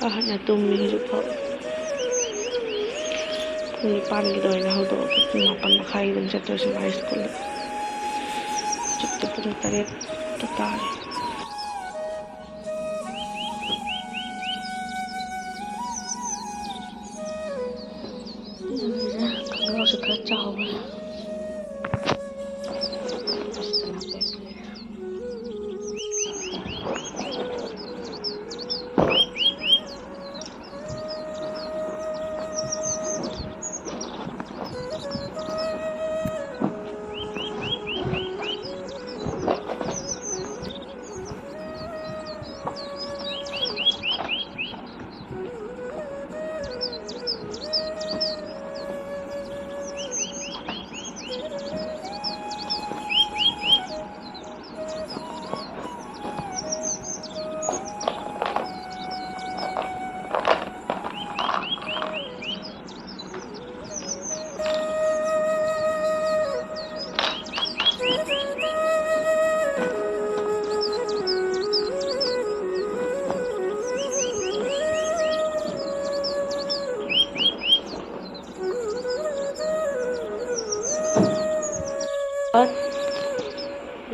ahana tummi hijau puni pangi doi na hau do puni mapan makai dan jatuh sama high school cukup pun tarik total kalau suka jauh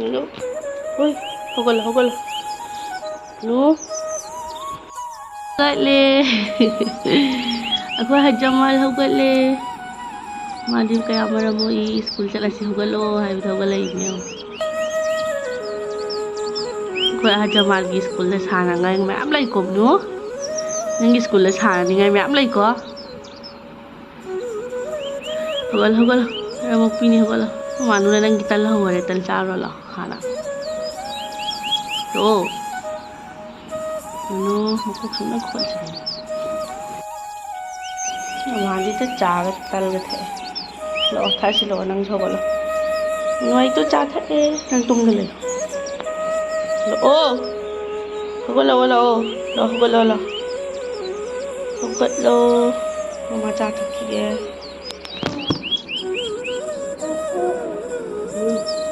Lu, woi, hogol. Lu, le. Aku hajamal hogol le. Madin kaya mara mo I school chala si hogolo, hai hogol ini. Aku hajamal gi school le sana ngai mai am lai kom nu. Nang gi school le sana ni ngai mai am lai ko. Hogol. Amo pini hogol. Manu na nang kita lah wala tal charo lah khana to no ko khana khol cha wali ta cha ga tal ga the lo tha si lo nang so bolo noi to cha tha e nang tum le lo o ko lo mama cha tha ki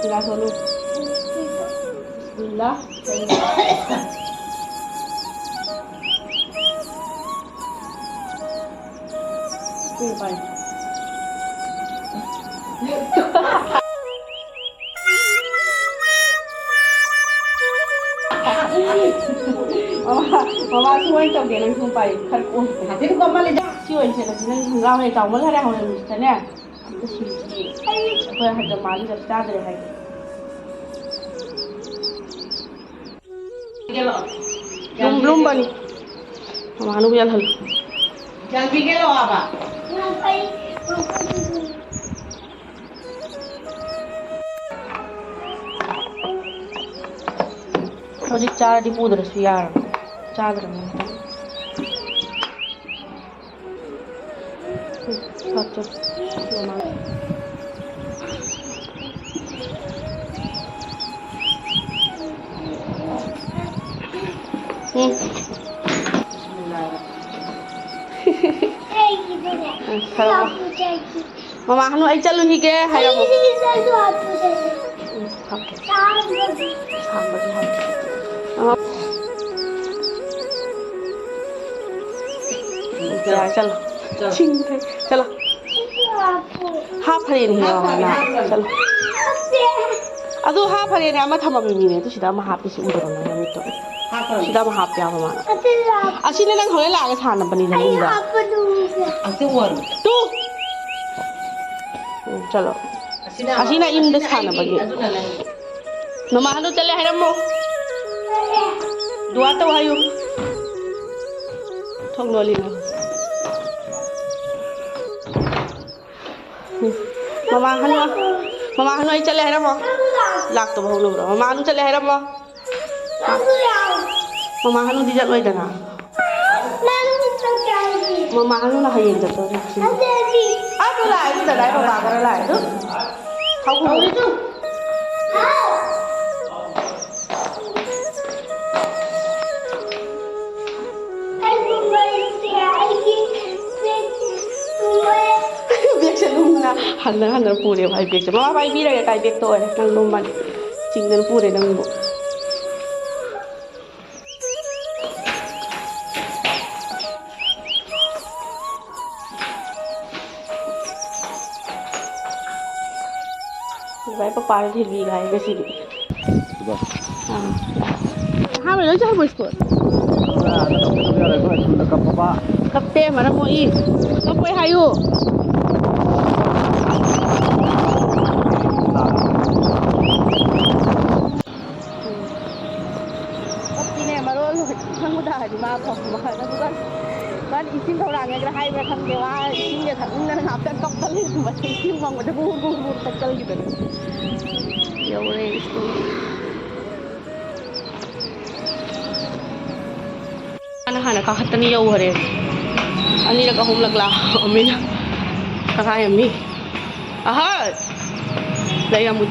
Bismillah dulu. Bismillah. Bye. Mama suai trong cái này không phải thật ổn. Thế thì con mà lấy siêu anh sẽ là nên rau này cháu mới là hồng này thế này. Tôi hạt dầm mắm dập cha rồi hay. Belum bani. Mama anu biar hal. Jangan pikir lo apa? Tadi cara di pudar siar, cara mana? Satu, mama. Mama hanu ai chalu hi ke hayo mo चलो चलो half फरे नहीं है ना चलो अदो half फरे ने अमा थमा बे मिने तो सिदा मा हाफ से उदरो ना मी तो सिदा मा हाफ या मा असिने नंग होले लागे साना बनी ना इंदा Aku wan. तू चलो असिना इम दे साना बगी ममा हनु चले हैरमो दुआ तो हायो थोंग नोली ना mama hanu ai chale haram lak to bhau no mama hanu chale haram mama hanu di jat loi dana mama hanu na hayen jat to na sin a to lai to dai ba ga lai to khau ko to hana pure bhai bek mama bhai bi ra kai bek to nang lom ban ching nan pure nang bo पार थिरबी गाय गसिदि हां लो जा बो school कपते मरा मोई कपय हायो कपतीने मरो खंगुदा हादि मा फम मा दुगा ban isin thorang ngai hai ba khang dewa isin ge thang na ngap ta kap kali ma isin mong ma bu bu bu takal gitu ya ore isu ana hana ka khatani ya ore ani ra ka hum lagla amina ka kai ami aha lai amu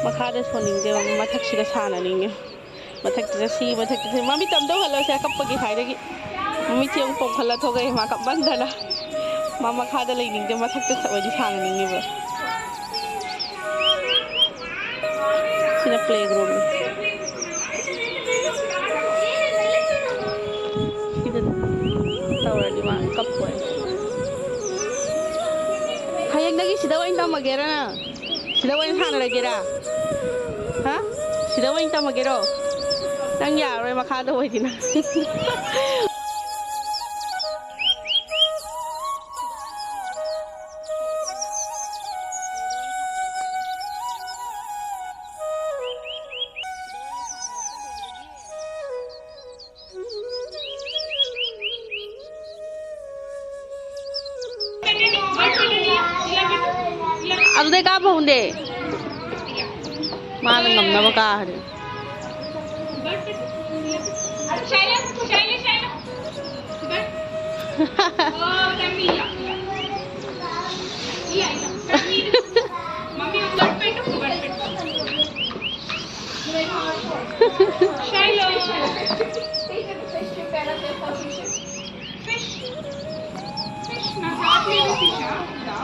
makada soning de mathak sida sana ninge mathak de si mathak de mami tam do halo se kap pagi khai dagi mami chiang pok khala thogai ma kap ban dala mama khada lai ning de mathak de sawaji sana ninge ba sida playground sida tawra di ma kap ko hayang dagi sida wain tam magera na sida wain sana lagera ha sida wain tam magero nang ya roi makhada hoi dina adude ka bahunde mana ngamna ba ka hare Shaila oh Tamila iya mami ubat pettu Shaila fish na saat mein fish da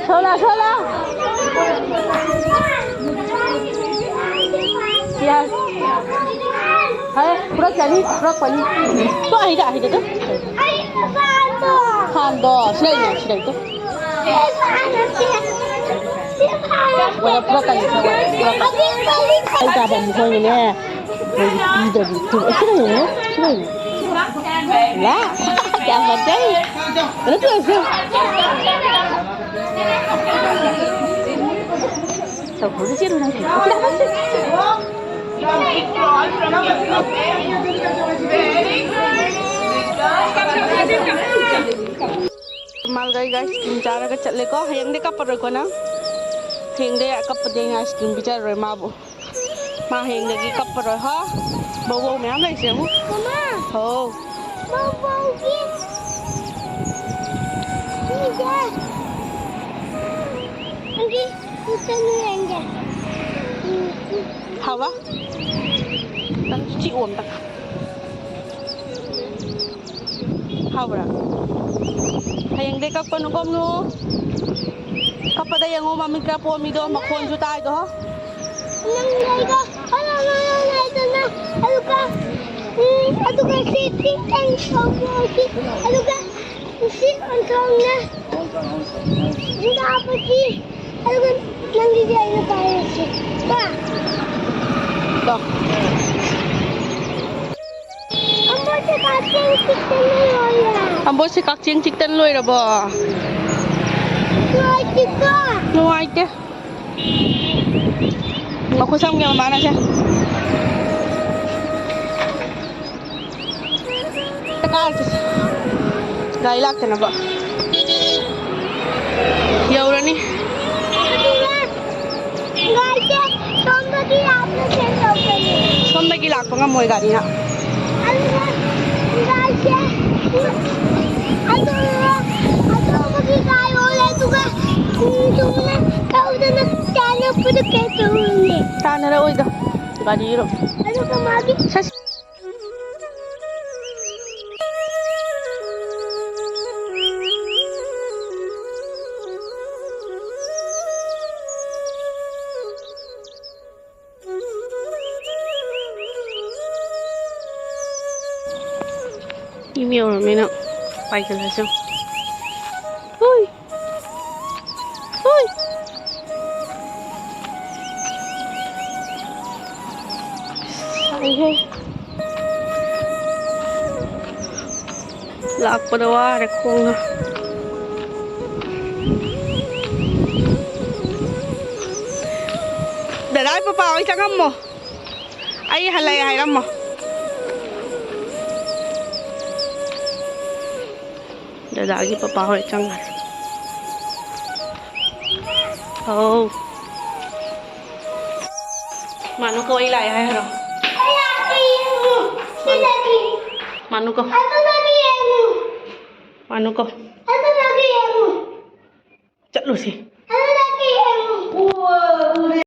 Sola. Ya. Hai, pura pani. Tu aida tu. Khando. Silai tu. Wala pura pani. Aida pani kau ni. Ida tu. Silai. Lah, jangan deh. Terus. Tao khổ chết luôn này. Malgai guys, cara ke cale ko, yang de kapar ko na. Yang de kapar de guys, bicara roy mabu. Ma yang de kapar roy ha. Bau me amai se mu. Mama. Ho. Bau ki. Ni ga. Andi, kita ni enggak. Hawa. Tak cuci uang tak. Hawra. Hayang de kak panukom no. Kapada yang ngoma mikrofon mi do makhon ju tai do. Nang laiga. Ano ito na. Ano ka? Ano ka safety tank sobrang. Ano ka? Si ontong na. Hindi apa si. Ano ka? Nanggigay na tayo si. Pa. Do. Ambo si kak ching chik tan loi ra bo. Nuai ke. Aku sam ke mana sih? Tekar sih. Gak ilak kenapa? Ya udah nih. Sonda gila aku nggak mau garinya. Tanah dah, udah, gadi ro. Sas. Email rồi mình ạ. Bay cái là sao? Ôi. Ôi. Sai he. Lạc vào đâu à, để không à. Để đấy bà bảo chẳng không mà. Ai hay là hay lắm mà. Dadagi pa pa ako itang oh manu ko ay lay hay haro manu ko manu ko chat lu si